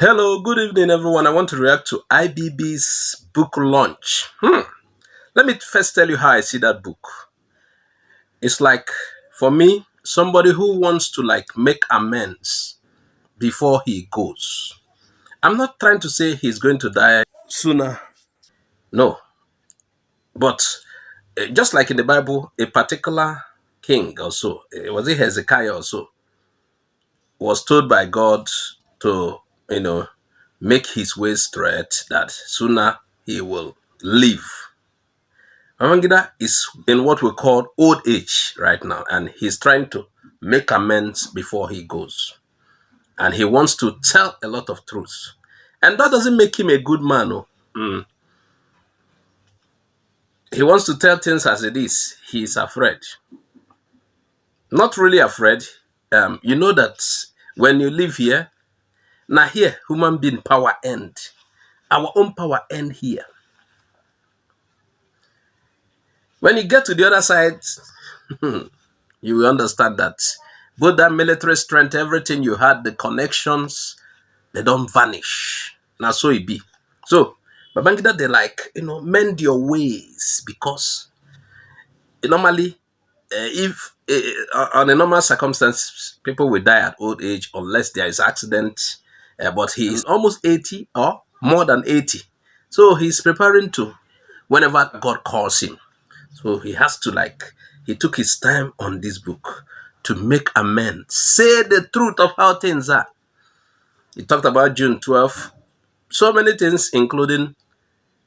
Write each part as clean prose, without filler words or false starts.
Hello, good evening, everyone. I want to react to IBB's book launch. Let me first tell you how I see that book. It's like, for me, somebody who wants to make amends before he goes. I'm not trying to say he's going to die sooner. No. But just like in the Bible, a particular king or so, was it Hezekiah or so, was told by God to, make his way straight, that sooner he will live. Babangida is in what we call old age right now, and he's trying to make amends before he goes. And he wants to tell a lot of truths. And that doesn't make him a good man. No. He wants to tell things as it is. He's afraid. Not really afraid. You know that when you live here, now here, human being power end. Our own power end here. When you get to the other side, you will understand that both that military strength, everything you had, the connections, they don't vanish. Now so it be. So, Babangida, they mend your ways, because normally, if on a normal circumstance, people will die at old age unless there is accident. But he is almost 80 or more than 80. So he's preparing to, whenever God calls him. So he has to he took his time on this book to make amends. Say the truth of how things are. He talked about June 12th. So many things, including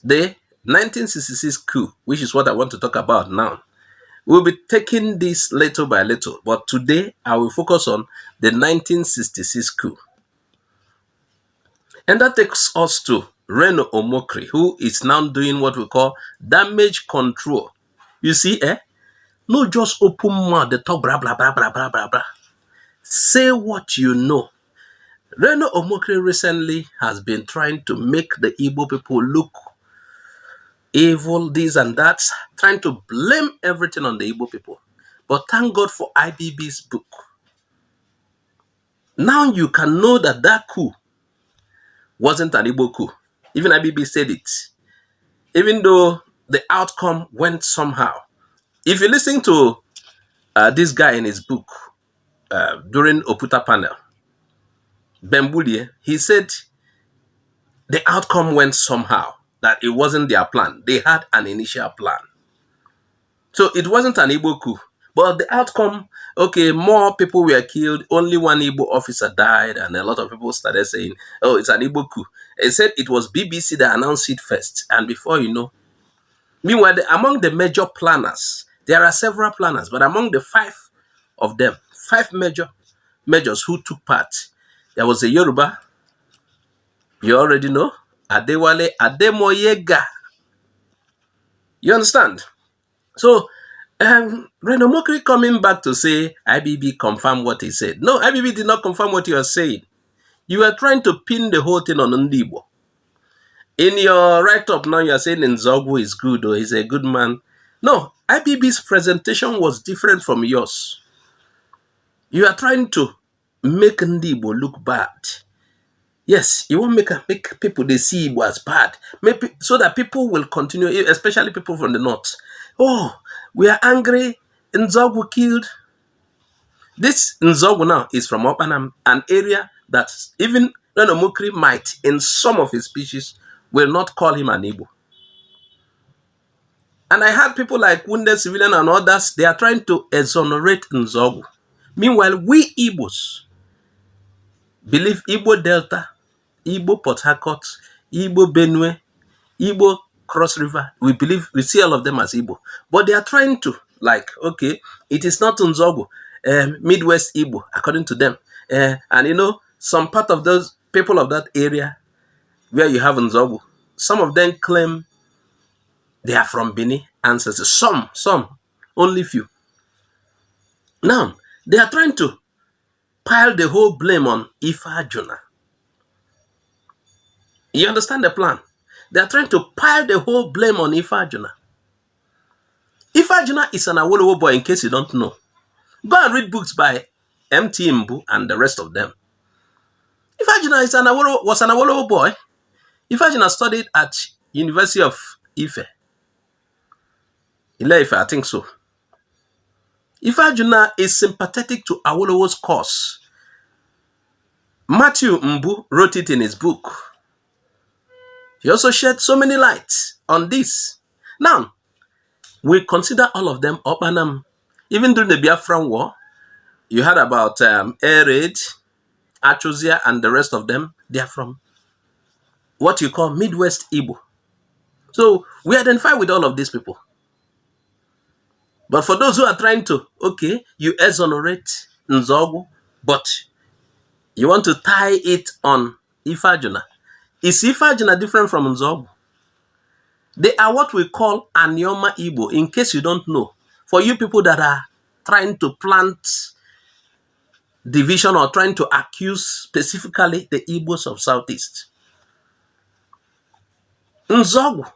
the 1966 coup, which is what I want to talk about now. We'll be taking this little by little, but today I will focus on the 1966 coup. And that takes us to Reno Omokri, who is now doing what we call damage control. You see, no just open mouth, they talk blah, blah, blah, blah, blah, blah, blah. Say what you know. Reno Omokri recently has been trying to make the Igbo people look evil, this and that, trying to blame everything on the Igbo people. But thank God for IBB's book. Now you can know that that coup wasn't an Igbo coup. Even IBB said it. Even though the outcome went somehow. If you listen to this guy in his book during Oputa panel, Bembulie, he said the outcome went somehow, that it wasn't their plan. They had an initial plan. So it wasn't an Igbo coup. But the outcome, okay, more people were killed, only one Igbo officer died, and a lot of people started saying, oh, it's an Igbo coup. They said it was BBC that announced it first, and before you know. Meanwhile, among the major planners, there are several planners, but among the five of them, five majors who took part, there was a Yoruba, you already know, Adewale Ademoyega. You understand? So, Reno Omokri coming back to say IBB confirmed what he said. No, IBB did not confirm what you are saying. You are trying to pin the whole thing on Ndibo. In your write-up now, you are saying Nzogwu is good or he's a good man. No, IBB's presentation was different from yours. You are trying to make Ndibo look bad. Yes, you want to make people they see Igbo as bad, maybe so that people will continue, especially people from the north. Oh, we are angry. Nzogwu killed. This Nzogwu now is from Opanam, an area that even Reno Omokri might, in some of his speeches, will not call him an Igbo. And I had people like Wounded Civilian and others, they are trying to exonerate Nzogwu. Meanwhile, we Igbos believe Igbo Delta, Igbo Port Harcourt, Igbo Benue, Igbo Cross River, we see all of them as Igbo. But they are trying to, okay, it is not Nzogwu, Midwest Igbo, according to them. And some part of those people of that area where you have Nzogwu, some of them claim they are from Bini ancestors. Some, only few. Now, they are trying to pile the whole blame on Ifajuna. You understand the plan? They are trying to pile the whole blame on Ifajuna. Ifajuna is an Awolowo boy, in case you don't know. Go and read books by M.T. Mbu and the rest of them. Ifajina was an Awolowo boy. Ifajina studied at University of Ife. Ile-Ife, I think so. Ifajina is sympathetic to Awolowo's cause. Matthew Mbu wrote it in his book. He also shed so many lights on this. Now, we consider all of them Opanam. Even during the Biafran War, you heard about Air Raid, Achozia, and the rest of them. They are from what you call Midwest Igbo. So we identify with all of these people. But for those who are trying to, okay, you exonerate Nzogu, but you want to tie it on Ifajuna. Is Ifajuna different from Nzogu? They are what we call Anioma Igbo, in case you don't know. For you people that are trying to plant division or trying to accuse specifically the Igbos of Southeast. Nzogu.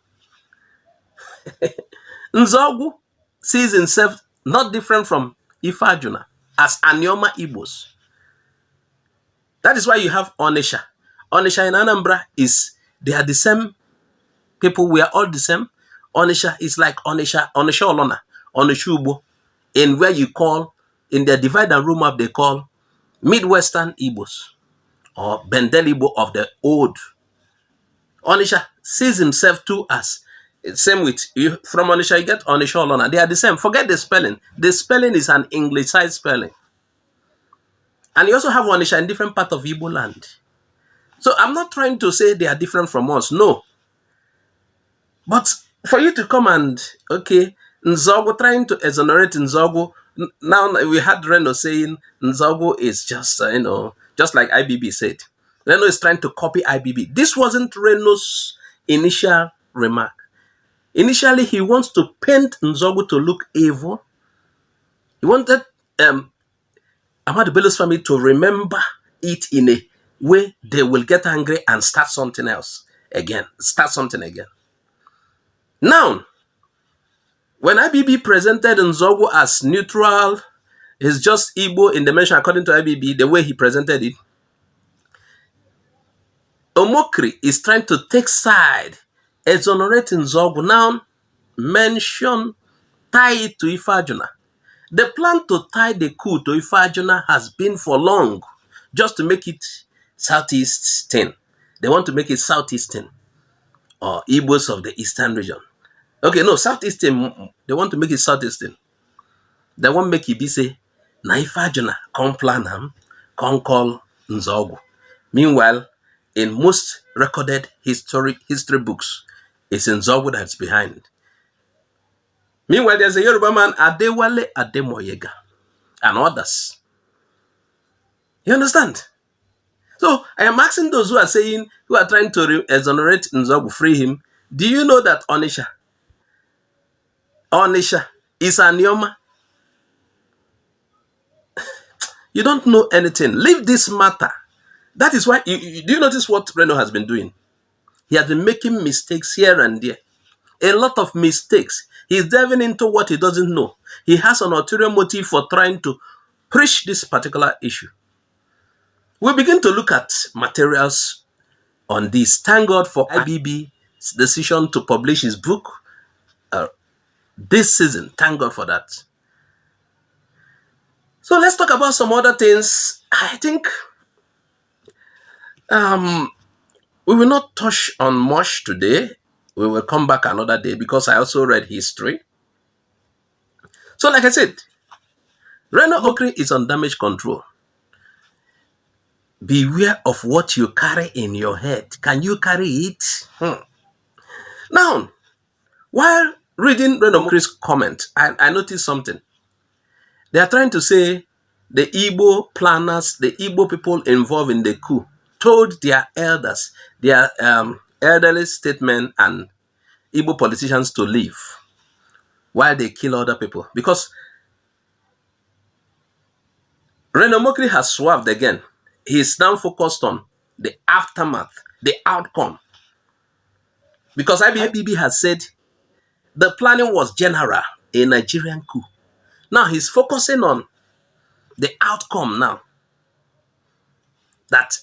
Nzogu sees himself not different from Ifajuna as Anioma Igbos. That is why you have Onisha. Onisha in Anambra they are the same people, we are all the same. Onisha is like Onisha Olona, Onisha Ugbo, in where you call, in their divide and rule map, they call Midwestern Igbos or Bendel Igbo of the old. Onisha sees himself too as, same with you. From Onisha, you get Onisha Olona. They are the same. Forget the spelling. The spelling is an Anglicized spelling. And you also have Onisha in different parts of Igbo land. So I'm not trying to say they are different from us. No. But for you to come and, okay, Nzogu, trying to exonerate Nzogu, now we had Reno saying Nzogu is just, just like IBB said. Reno is trying to copy IBB. This wasn't Reno's initial remark. Initially, he wants to paint Nzogu to look evil. He wanted Ahmadu Bello's family to remember it in a way they will get angry and start something else again. Now, when IBB presented Nzogu as neutral, he's just Igbo in the mention according to IBB, the way he presented it, Omokri is trying to take side, exonerate Nzogu. Now, tie it to Ifajuna. The plan to tie the coup to Ifajuna has been for long, just to make it Southeastern. They want to make it Southeastern, or Igbos of the Eastern region. Okay, no, Southeastern, they want to make it Southeastern. They want to make it be say, na Ifajuna, come plan him, come call Nzogu. Meanwhile, in most recorded history books, it's Nzogu that's behind. Meanwhile, there's a Yoruba man, Adewale Ademoyega, and others. You understand? So, I am asking those who are saying, who are trying to exonerate Nzogu, free him, do you know that Onisha is Anioma? You don't know anything. Leave this matter. That is why, do you notice what Reno has been doing? He has been making mistakes here and there. A lot of mistakes. He's delving into what he doesn't know. He has an ulterior motive for trying to preach this particular issue. We begin to look at materials on this. Thank God for IBB's decision to publish his book this season. Thank God for that. So let's talk about some other things. I think we will not touch on much today. We will come back another day because I also read history. So like I said, Reno Omokri is on damage control. Beware of what you carry in your head. Can you carry it? Now, while reading Reno Omokri's comment, I noticed something. They are trying to say the Igbo planners, the Igbo people involved in the coup, told their elders, their elderly statesmen and Igbo politicians to leave while they kill other people. Because Reno Omokri has swerved again. He is now focused on the aftermath, the outcome. Because IBB has said the planning was general, a Nigerian coup. Now he's focusing on the outcome now. that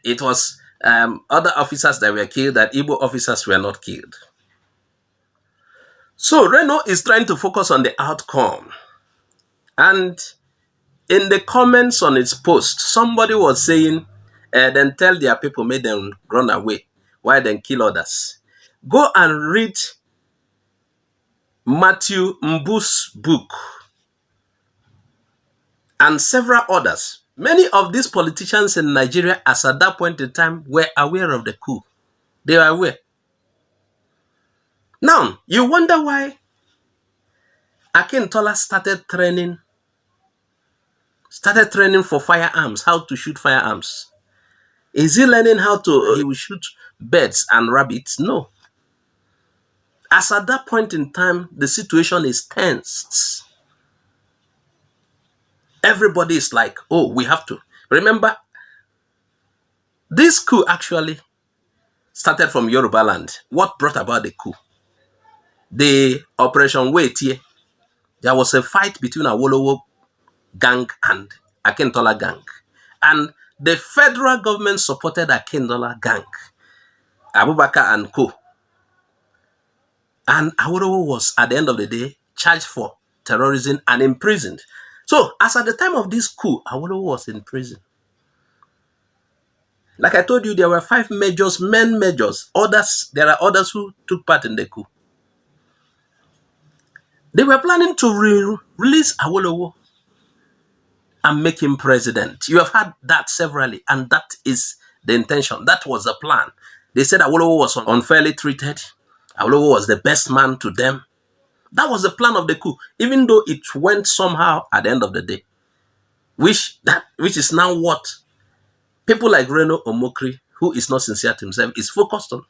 it was other officers that were killed, that Igbo officers were not killed. So Reno is trying to focus on the outcome. And in the comments on its post, somebody was saying, then tell their people, make them run away, while then kill others. Go and read Matthew Mbu's book and several others. Many of these politicians in Nigeria, as at that point in time, were aware of the coup. They were aware. Now, you wonder why Akintola started training for firearms, how to shoot firearms. Is he learning how to he will shoot birds and rabbits? No. As at that point in time, the situation is tensed. Everybody is like, oh, we have to. Remember, this coup actually started from Yoruba land. What brought about the coup? The Operation Waitie. There was a fight between Awolowo gang and Akintola gang. And the federal government supported Akintola gang, Abubakar and Co. And Awolowo was, at the end of the day, charged for terrorism and imprisoned. So, as at the time of this coup, Awolowo was in prison. Like I told you, there were 5 majors, men majors. There are others who took part in the coup. They were planning to release Awolowo and make him president. You have had that severally, and that is the intention. That was the plan. They said Awolowo was unfairly treated. Awolowo was the best man to them. That was the plan of the coup, even though it went somehow at the end of the day, which is now what people like Reno Omokri, who is not sincere to himself, is focused on.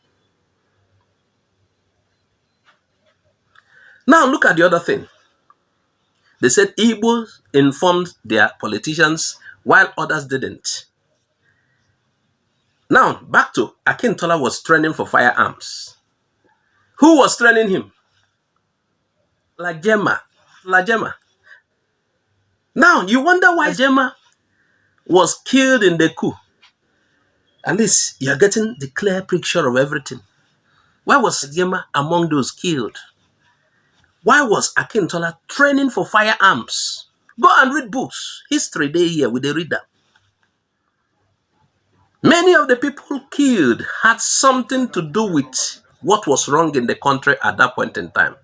Now look at the other thing. They said Igbos informed their politicians while others didn't. Now, back to Akintola was training for firearms. Who was training him? Lajema. Now, you wonder why Lajema was killed in the coup. At least you're getting the clear picture of everything. Why was Lajema among those killed? Why was Akintola training for firearms? Go and read books. History day here with the reader. Many of the people killed had something to do with what was wrong in the country at that point in time.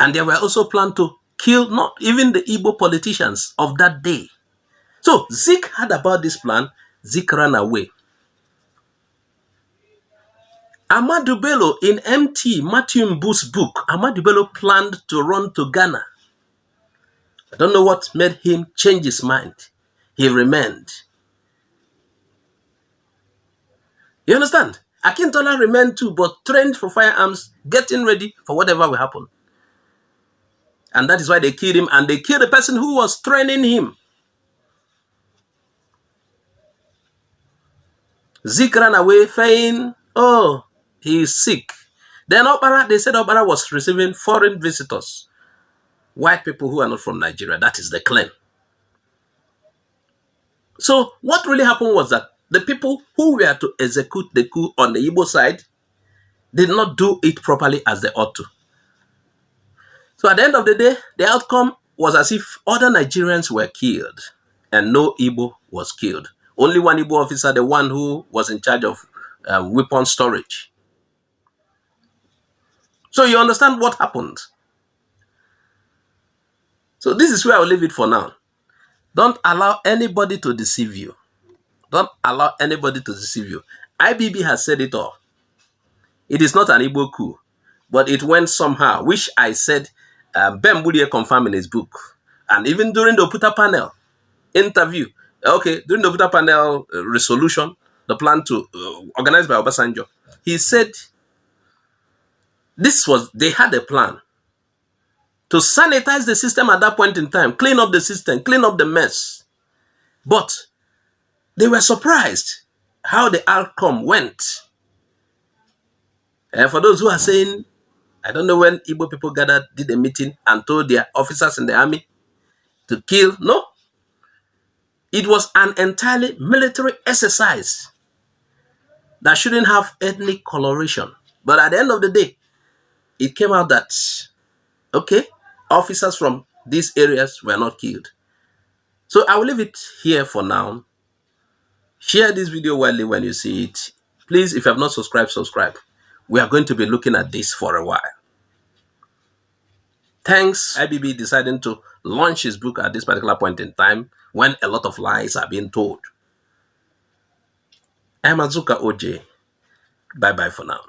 And they were also planned to kill not even the Igbo politicians of that day. So Zik heard about this plan. Zik ran away. Ahmadu Bello in Matthew Mbu's book, Ahmadu Bello planned to run to Ghana. I don't know what made him change his mind. He remained. You understand? Akintola remained too, but trained for firearms, getting ready for whatever will happen. And that is why they killed him, and they killed the person who was training him. Zik ran away, saying, oh, he is sick. Then they said Obara was receiving foreign visitors, white people who are not from Nigeria. That is the claim. So what really happened was that the people who were to execute the coup on the Igbo side did not do it properly as they ought to. So at the end of the day, the outcome was as if other Nigerians were killed and no Igbo was killed. Only one Igbo officer, the one who was in charge of weapon storage. So you understand what happened. So this is where I'll leave it for now. Don't allow anybody to deceive you. Don't allow anybody to deceive you. IBB has said it all. It is not an Igbo coup, but it went somehow, which I said Ben Budia confirmed in his book. And even during the Oputa panel interview, during the Oputa panel resolution, the plan to organized by Obasanjo, he said they had a plan to sanitize the system at that point in time, clean up the system, clean up the mess. But they were surprised how the outcome went. And for those who are saying, I don't know when Igbo people gathered, did a meeting and told their officers in the army to kill. No. It was an entirely military exercise that shouldn't have ethnic coloration. But at the end of the day, it came out that, okay, officers from these areas were not killed. So I will leave it here for now. Share this video widely when you see it. Please, if you have not subscribed, subscribe. We are going to be looking at this for a while. Thanks, IBB deciding to launch his book at this particular point in time when a lot of lies are being told. I'm Azuka OJ. Bye-bye for now.